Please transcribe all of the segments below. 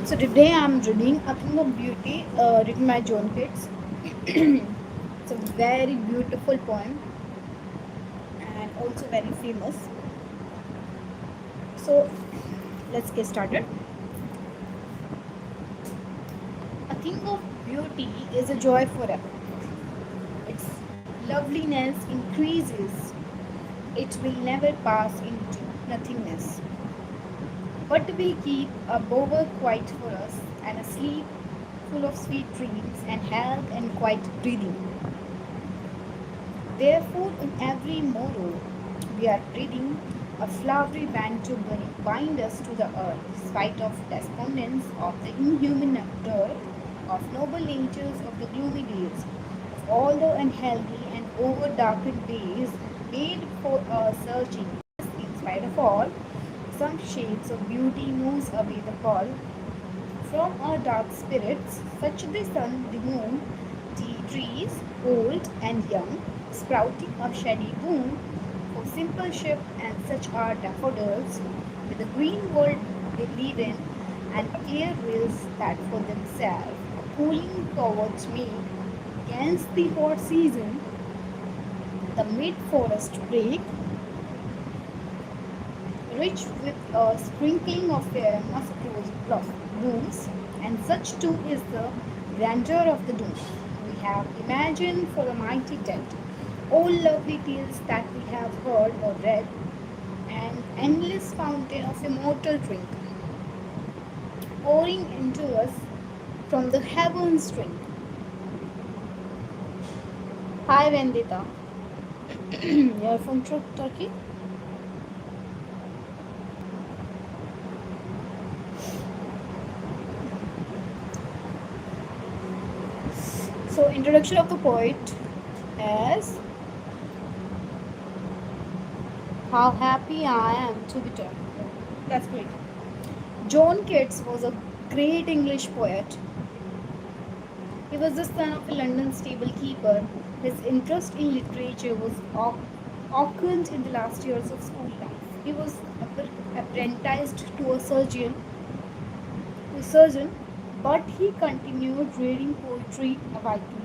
So today I'm reading A Thing of Beauty, written by John Keats. It's a very beautiful poem and also very famous. So let's get started. A thing of beauty is a joy forever. Its loveliness increases. It will never pass into nothingness, but will keep a bower quiet for us and a sleep full of sweet dreams and health and quiet breathing. Therefore, in every morrow, we are breathing a flowery band to bind us to the earth, spite of despondence, of the inhuman dirt, of noble natures, of the gloomy days, of all the unhealthy and over-darkened days made for our searching. In spite of all, some shades of beauty moves away the pall from our dark spirits, such the sun, the moon, the trees, old and young, sprouting of shady boon, for simple ship and such are daffodils, with the green world they live in, and clear rills that for themselves a cooling towards me against the hot season, the mid forest break, rich with a sprinkling of fair musk rose blooms, and such too is the grandeur of the doom. We have imagined for the mighty dead all lovely tales that we have heard or read, an endless fountain of immortal drink, pouring into us from the heavens drink. Hi Vandita, you're from Turkey? So, introduction of the poet as how happy I am to be turned. That's great. John Keats was a great English poet. He was the son of a London stable keeper. His interest in literature was awakened in the last years of school life. He was apprenticed to a surgeon, but he continued reading poetry avidly.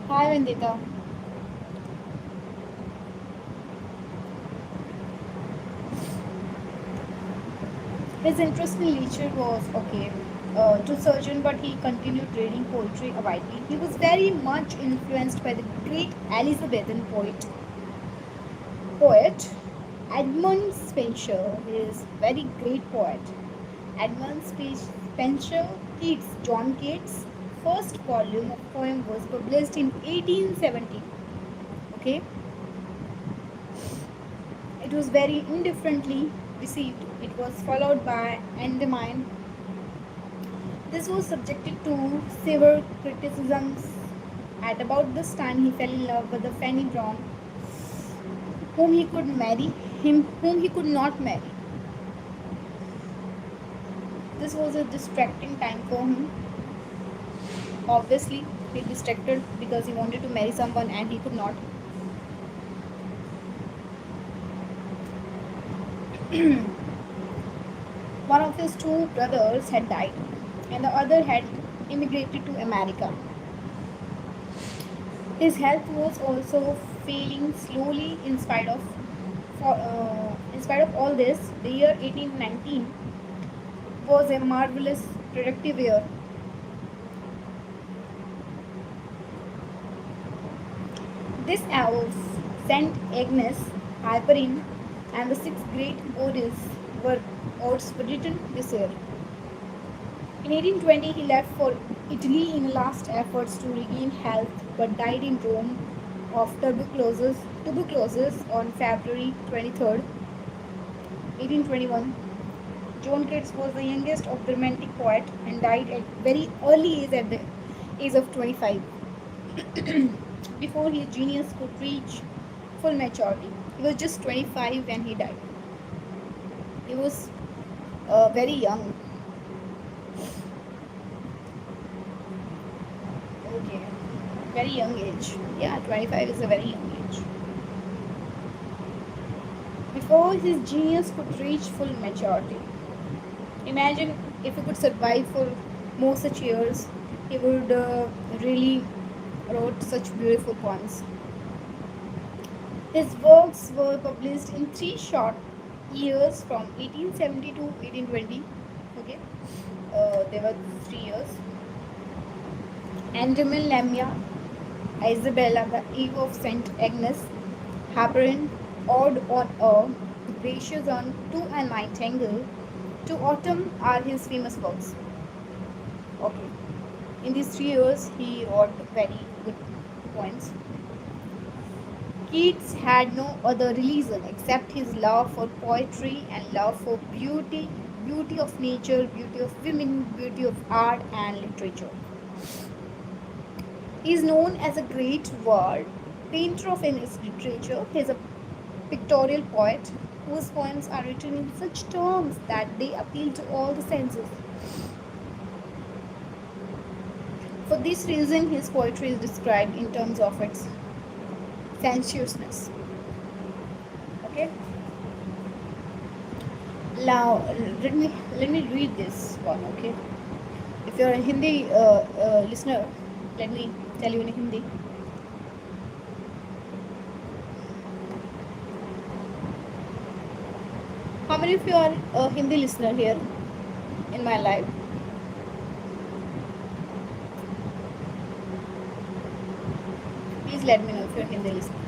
Hi Vandita. His interest in literature was okay to surgeon, but he continued reading poetry avidly. He was very much influenced by the great Elizabethan poet Edmund Spenser. He is very great poet. Spenser Keats, John Keats' first volume of poem was published in 1870. Okay, it was very indifferently received. It was followed by Endymion. This was subjected to severe criticisms. At about this time, he fell in love with the Fanny Brown, whom he could marry, him whom he could not marry. This was a distracting time for him. Obviously, he distracted because he wanted to marry someone and he could not. One of his two brothers had died, and the other had immigrated to America. His health was also failing slowly in spite of all this. The year 1819 was a marvelous productive year. This elves, Saint Agnes, Hyperine, and the six great odes were written this year. In 1820, he left for Italy in last efforts to regain health, but died in Rome of tuberculosis on February 23rd, 1821. John Keats was the youngest of the Romantic poet and died at very early age at the age of 25. Before his genius could reach full maturity. He was just 25 when he died. He was very young. Okay, very young age. Yeah, 25 is a very young age. Before his genius could reach full maturity. Imagine if he could survive for more such years, he would really wrote such beautiful poems. His works were published in three short years from 1870 to 1820. Okay, there were 3 years. Andrew Lamia, Isabella, the Eve of Saint Agnes, Heparin, Ode on a Gracious on To and Nightingale, To Autumn are his famous works. Okay, in these 3 years, he wrote very good poems. Keats had no other religion except his love for poetry and love for beauty, beauty of nature, beauty of women, beauty of art and literature. He is known as a great word painter of English literature. He is a pictorial poet whose poems are written in such terms that they appeal to all the senses. For this reason, his poetry is described in terms of its sensuousness. Okay. Now, let me read this one. Okay. If you're a Hindi listener, let me tell you in Hindi. How many of you are a Hindi listener here in my life? Please let me know if you're a Hindi listener.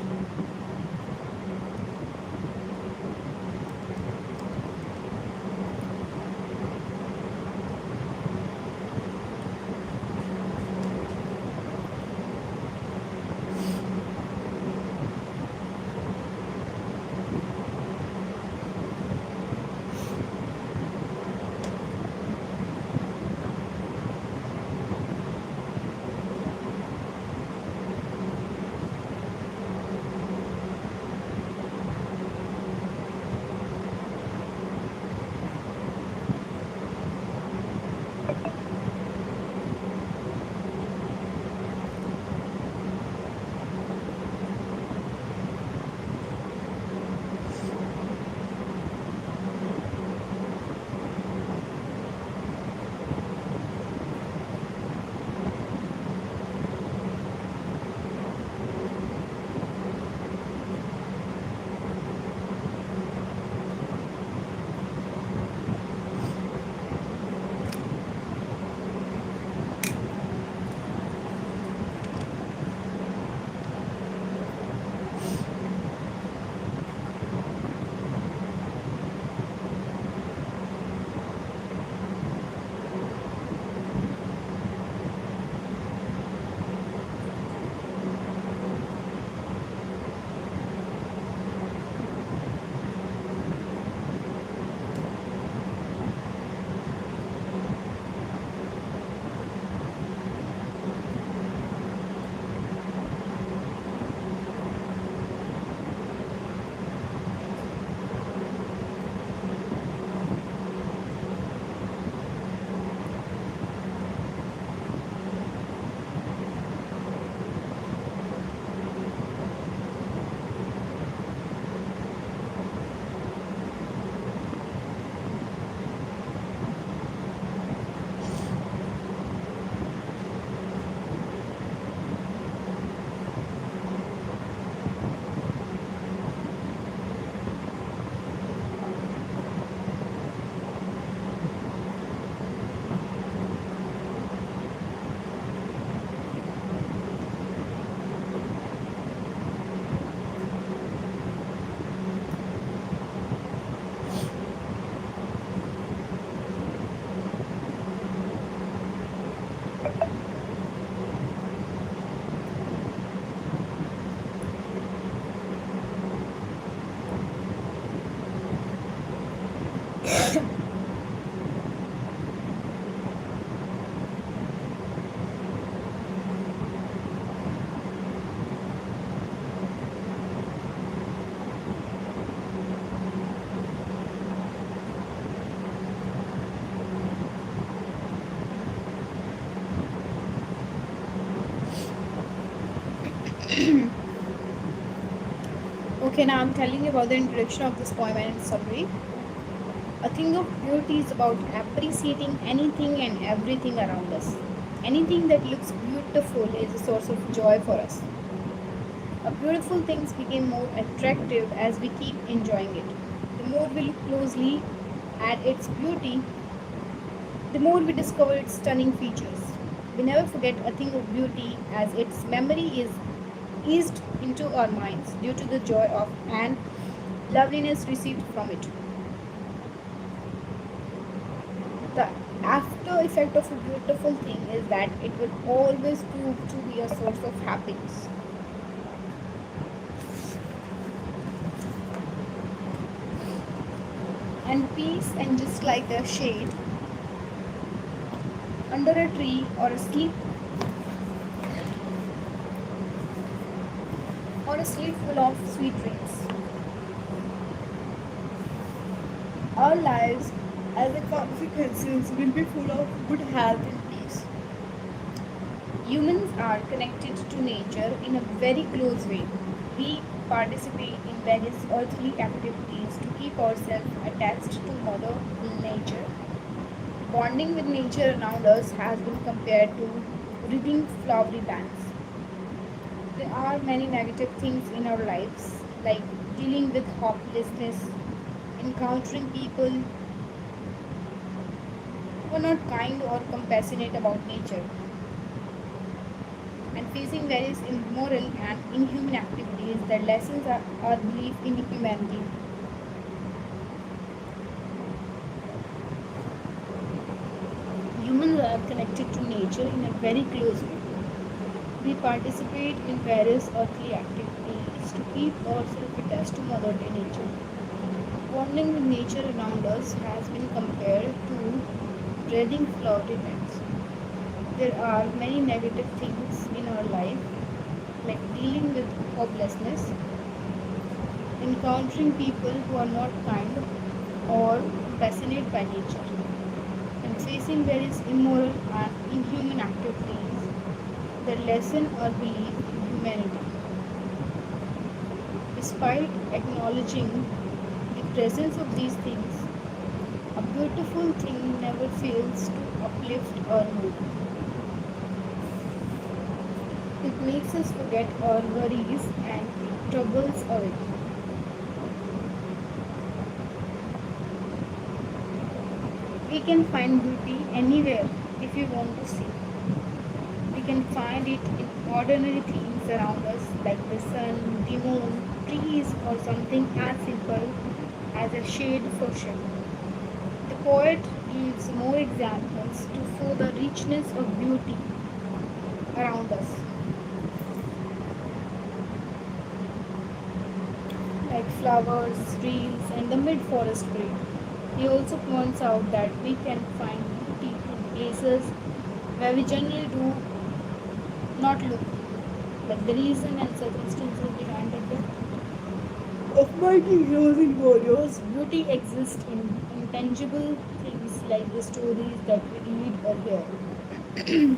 Okay, now I'm telling you about the introduction of this poem and its summary. A thing of beauty is about appreciating anything and everything around us. Anything that looks beautiful is a source of joy for us. A beautiful things become more attractive as we keep enjoying it. The more we look closely at its beauty, the more we discover its stunning features. We never forget a thing of beauty as its memory is eased into our minds due to the joy of and loveliness received from it. The after effect of a beautiful thing is that it will always prove to be a source of happiness and peace, and just like the shade under a tree or a sleep full of sweet dreams. Our lives, as a consequences, will be full of good health and peace. Humans are connected to nature in a very close way. We participate in various earthly activities to keep ourselves attached to Mother Nature. Bonding with nature around us has been compared to reading flowery bands. There are many negative things in our lives, like dealing with hopelessness, encountering people who are not kind or compassionate about nature, and facing various immoral and inhuman activities that lessens our belief in humanity. Humans are connected to nature in a very close way. We participate in various earthly activities to keep ourselves attached to Mother Nature. Bonding with nature around us has been compared to dreading flowery beds. There are many negative things in our life, like dealing with hopelessness, encountering people who are not kind or compassionate by nature, and facing various immoral and inhuman activities that lessen our belief in humanity. Despite acknowledging the presence of these things, a beautiful thing never fails to uplift our mood. It makes us forget our worries and troubles away. We can find beauty anywhere if we want to see. We can find it in ordinary things around us like the sun, the moon, trees, or something as simple as a shade for shade. The poet gives more examples to show the richness of beauty around us, like flowers, trees, and the mid forest green. He also points out that we can find beauty in places where we generally do not look, like the reason and circumstances behind the death of mighty heroes and warriors. Beauty exists in intangible things like the stories that we read or hear.